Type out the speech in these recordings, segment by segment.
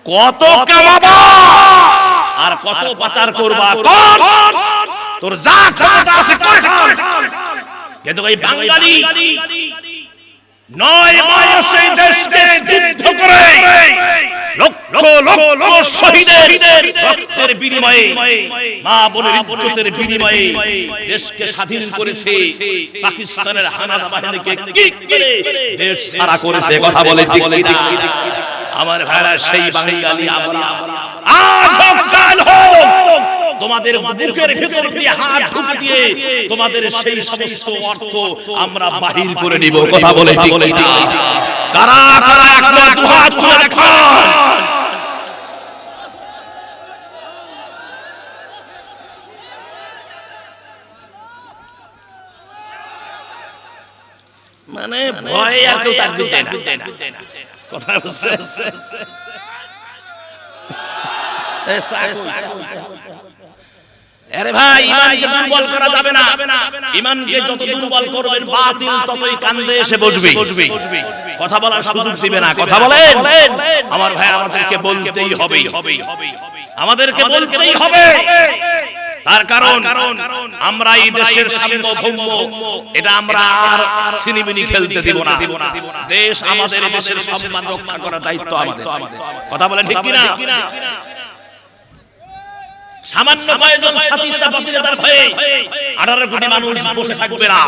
কত কামাবা আর কত পাচার করবা, কোন তোর যা ক্ষমতা আছে করে খান। কিন্তু এই বাঙালি 9 মাস এই দেশকে যুদ্ধ করে লক্ষ লক্ষ শহীদের রক্তের বিনিময়ে, মা বোনের ইজ্জতের বিনিময়ে দেশকে স্বাধীন করেছে। পাকিস্তানের হানাদার বাহিনীকে কি করে দেশ ছাড়া করেছে, কথা বলে ঠিক ঠিক। আমার ভাইরা সেই বাঙালি আমরা আজ কাল হোক তোমাদের বুকের ভিতর দিয়ে হাত ঢুকে দিয়ে তোমাদের সেই সমস্ত অর্থ আমরা বাহির করে নিব, কথা বলে ঠিক ঠিক। কারা কারা একবার দুহাত তুলে দেখান। মানে ভয় আর কেউ তার দিতে না, কথা বুঝছে? আরে ভাই, ঈমানকে দুর্বল করা যাবে না। ঈমানকে যত দুর্বল করবেন বাতিল ততই কান্দে এসে বসবে, কথা বলার সুযোগ দিবে না, কথা বলেন। আমার ভাই, আমাদেরকে বলতেই হবে, আমাদেরকে বলতেই হবে। তার কারণ আমরা এই দেশের সার্বভৌম, এটা আমরা আর সিনিমিনি খেলতে দেব না। দেশ আমাদের, দেশের সম্মান রক্ষা করার দায়িত্ব আমাদের, কথা বলেন ঠিক কিনা? সামান্য কয়েকজন সাথী সাথীদের ভয়ে 18 কোটি মানুষ বসে থাকবে না।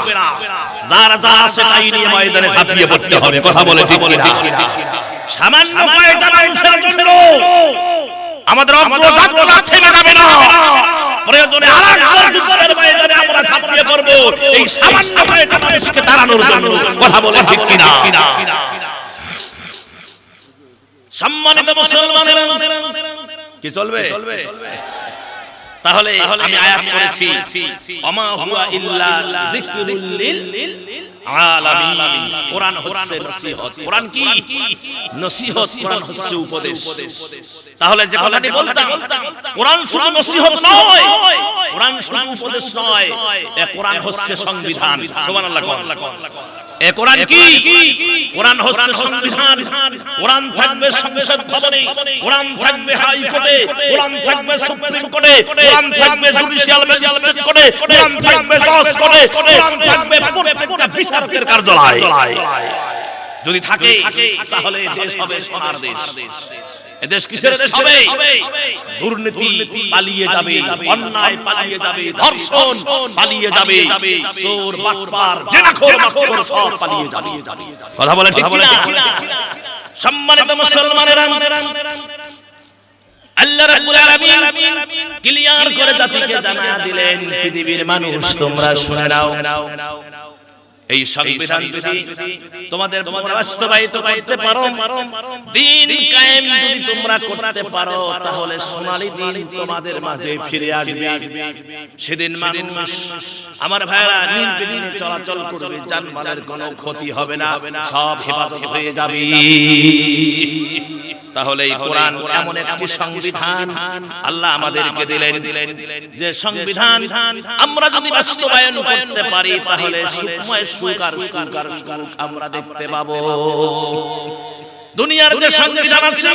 যার যা আছে তাই নিয়ে ময়দানে ঝাঁপিয়ে পড়তে হবে, কথা বলে ঠিক কিনা? সামান্য কয়েকটা মানুষের জন্য আমাদের অগ্রযাত্রা থেমে যাবে না। প্রয়োজনে আরেকবার যুদ্ধের ময়দানে আমরা ঝাঁপিয়ে পড়ব এই সামান্য কয়েকটা মানুষকে তাড়ানোর জন্য, কথা বলে ঠিক কিনা? সম্মানিত মুসলমানেরা, কি চলবে? তাহলে আমি আয়াত করেছি, ওমা হুয়া ইল্লা যিকরুল লিল আলামিন। কোরআন হচ্ছে নসিহত। কোরআন কি? নসিহত। কোরআন হচ্ছে উপদেশ। তাহলে যে কথাটি বলতাম, কোরআন শুধু নসিহত নয়, কোরআন শুধু উপদেশ নয়, এ কোরআন হচ্ছে সংবিধান। সুবহানাল্লাহ। এ কোরআন কি? কোরআন হচ্ছে সংবিধান। কোরআন থাকবে সংসদ ভবনে, কোরআন থাকবে হাইকোর্টে, কোরআন থাকবে সুপ্রিম কোর্টে, কোরআন থাকবে জুডিশিয়াল ম্যাজিস্ট্রেট কোর্টে, কোরআন থাকবে জজ কোর্টে, কোরআন থাকবে প্রত্যেকটা বিচারকের কার্যালয়ে। যদি থাকে তাহলে দেশ হবে সোনার দেশ। এদেশ কিসের দেশ হবে? দুর্নীতি পালিয়ে যাবে, অন্যায় পালিয়ে যাবে, ধর্ষণ পালিয়ে যাবে, চোর বাটপার জেনাখোর মাখোর সব পালিয়ে যাবে, কথা বলেন ঠিক কিনা? সম্মানিত মুসলমানেরা, আল্লাহ রাব্বুল আলামিন ক্লিয়ার করে জাতিকে জানা দিলেন, পৃথিবীর মানুষ তোমরা শুনে নাও, এই সংবিধান যদি তোমাদের বাস্তবায়িত করতে পারো, দিন কায়েম যদি তোমরা করতে পারো, তাহলে সোনালী দিন তোমাদের মাঝে ফিরে আসবে। সেদিন মানুষ, আমার ভাইরা, নির্বিঘ্নে চলাচল করবে, জানমালের কোনো ক্ষতি হবে না, সব হেফাজত হয়ে যাবে। তাহলে এই কোরআন এমন একটি সংবিধান আল্লাহ আমাদেরকে দিলেন, যে সংবিধান আমরা যদি বাস্তবায়ন করতে পারি, তাহলে সুখময় সুখ আর সুখ আমরা দেখতে পাবো। দুনিয়ার যে সংবিধান আছে,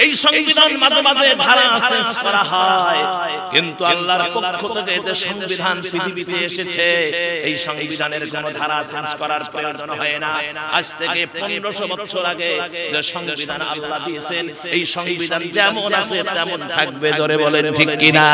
এই সংবিধান মাঝে মাঝে ধারা চেঞ্জ করা হয়, কিন্তু আল্লাহর পক্ষ থেকে যে সংবিধান পৃথিবীতে এসেছে, এই সংবিধানের কোনো ধারা চেঞ্জ করার প্রয়োজন হয় না। আজ থেকে 1500 বছর আগে যে সংবিধান আল্লাহ দিয়েছেন, এই সংবিধান যেমন আছে তেমন থাকবে। জোরে বলেন ঠিক কিনা?